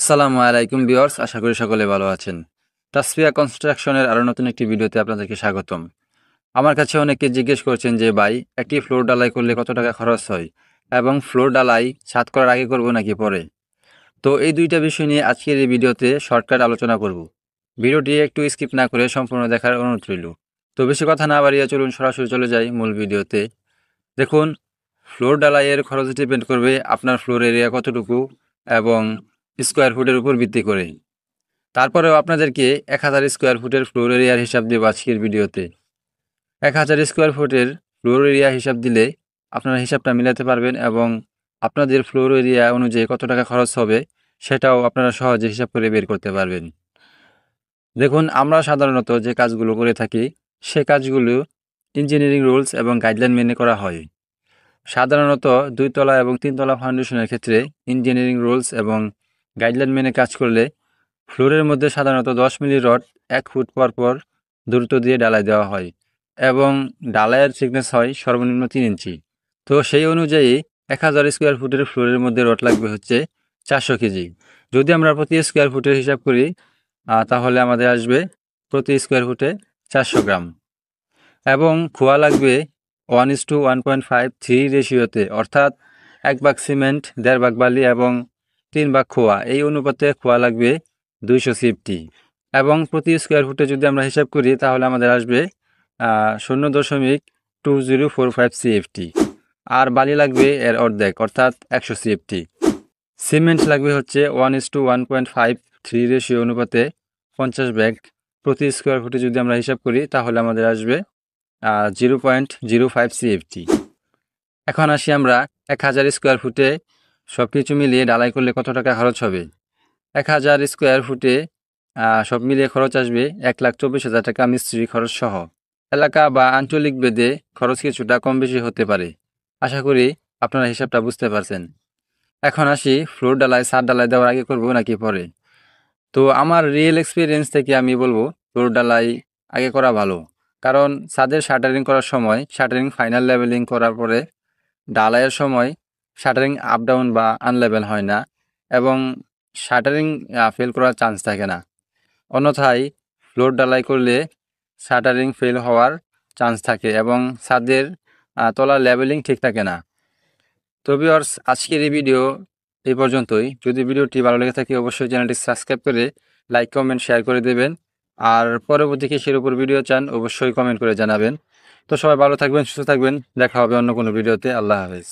আসসালামু আলাইকুম ভিউয়ার্স, আশা করি সকলে ভালো আছেন। তাসফিয়া কনস্ট্রাকশনের আরও নতুন একটি ভিডিওতে আপনাদেরকে স্বাগতম। আমার কাছে অনেকে জিজ্ঞেস করছেন যে ভাই, একটি ফ্লোর ঢালাই করলে কত টাকা খরচ হয় এবং ফ্লোর ঢালাই ছাদ করার আগে করব নাকি পরে। তো এই দুইটা বিষয় নিয়ে আজকের এই ভিডিওতে শর্টকাট আলোচনা করব। ভিডিওটি একটু স্কিপ না করে সম্পূর্ণ দেখার অনুরোধ রইল। তো বেশি কথা না বাড়িয়ে চলুন সরাসরি চলে যাই মূল ভিডিওতে। দেখুন, ফ্লোর ঢালাইয়ের খরচ ডিপেন্ড করবে আপনার ফ্লোর এরিয়া কতটুকু এবং স্কোয়ার ফুটের উপর ভিত্তি করে। তারপরেও আপনাদেরকে 1000 স্কোয়ার ফুটের ফ্লোর এরিয়ার হিসাব দেব আজকের ভিডিওতে। 1000 স্কোয়ার ফুটের ফ্লোর এরিয়া হিসাব দিলে আপনারা হিসাবটা মিলাতে পারবেন এবং আপনাদের ফ্লোর এরিয়া অনুযায়ী কত টাকা খরচ হবে সেটাও আপনারা সহজে হিসাব করে বের করতে পারবেন। দেখুন, আমরা সাধারণত যে কাজগুলো করে থাকি সে কাজগুলো ইঞ্জিনিয়ারিং রুলস এবং গাইডলাইন মেনে করা হয়। সাধারণত 2 তলা এবং 3 তলা ফাউন্ডেশনের ক্ষেত্রে ইঞ্জিনিয়ারিং রুলস এবং গাইডলাইন মেনে কাজ করলে ফ্লোরের মধ্যে সাধারণত 10 মিলি রড 1 ফুট পর পর দূরত্ব দিয়ে ঢালাই দেওয়া হয় এবং ঢালাইয়ের থিকনেস হয় সর্বনিম্ন 3 ইঞ্চি। তো সেই অনুযায়ী 1000 স্কোয়ার ফুটের ফ্লোরের মধ্যে রড লাগবে হচ্ছে 400 কেজি। যদি আমরা প্রতি স্কোয়ার ফুটের হিসাব করি তাহলে আমাদের আসবে প্রতি স্কোয়ার ফুটে 400 গ্রাম এবং খোয়া লাগবে 1:1.5 রেশিওতে, অর্থাৎ 1 ভাগ সিমেন্ট, 1.5 ভাগ বালি এবং 3 ভাগ খোয়া। এই অনুপাতে খোয়া লাগবে 200 সিএফটি এবং প্রতি স্কোয়ার ফুটে যদি আমরা হিসাব করি তাহলে আমাদের আসবে 0.2045 সিএফটি। আর বালি লাগবে এর অর্ধেক, অর্থাৎ 100 সিএফটি। সিমেন্ট লাগবে হচ্ছে 1:1.53 রেশিও অনুপাতে 50 ব্যাগ। প্রতি স্কোয়ার ফুটে যদি আমরা হিসাব করি তাহলে আমাদের আসবে 0.05 সিএফটি। এখন আসি আমরা 1000 স্কোয়ার ফুটে সব কিছু মিলিয়ে ঢালাই করলে কত টাকা খরচ হবে। 1000 স্কোয়ার ফুটে সব মিলিয়ে খরচ আসবে 1,24,000 টাকা মিস্ত্রি খরচ সহ। এলাকা বা আঞ্চলিক ভেদে খরচ কিছুটা কম বেশি হতে পারে। আশা করি আপনারা হিসাবটা বুঝতে পারছেন। এখন আসি ফ্লোর ঢালাই ছাদ ঢালাই দেওয়ার আগে করব নাকি পরে। তো আমার রিয়েল এক্সপিরিয়েন্স থেকে আমি বলবো ফ্লোর ঢালাই আগে করা ভালো, কারণ ছাদের শাটারিং করার সময় শাটারিং ফাইনাল লেভেলিং করার পরে ঢালাইয়ের সময় শাটারিং আপ ডাউন বা আনলেভেল হয় না এবং শাটারিং ফেল করার চান্স থাকে না। অন্যথায় ফ্লোর ঢালাই করলে শাটারিং ফেল হওয়ার চান্স থাকে এবং ছাদের তলার লেভেলিং ঠিক থাকে না। তো ভিউয়ার্স, আজকের এই ভিডিও এই পর্যন্তই। যদি ভিডিওটি ভালো লেগে থাকে অবশ্যই চ্যানেলটি সাবস্ক্রাইব করে লাইক কমেন্ট শেয়ার করে দেবেন। আর পরবর্তী কিসের উপর ভিডিও চান অবশ্যই কমেন্ট করে জানাবেন। তো সবাই ভালো থাকবেন, সুস্থ থাকবেন। দেখা হবে অন্য কোনো ভিডিওতে। আল্লাহ হাফেজ।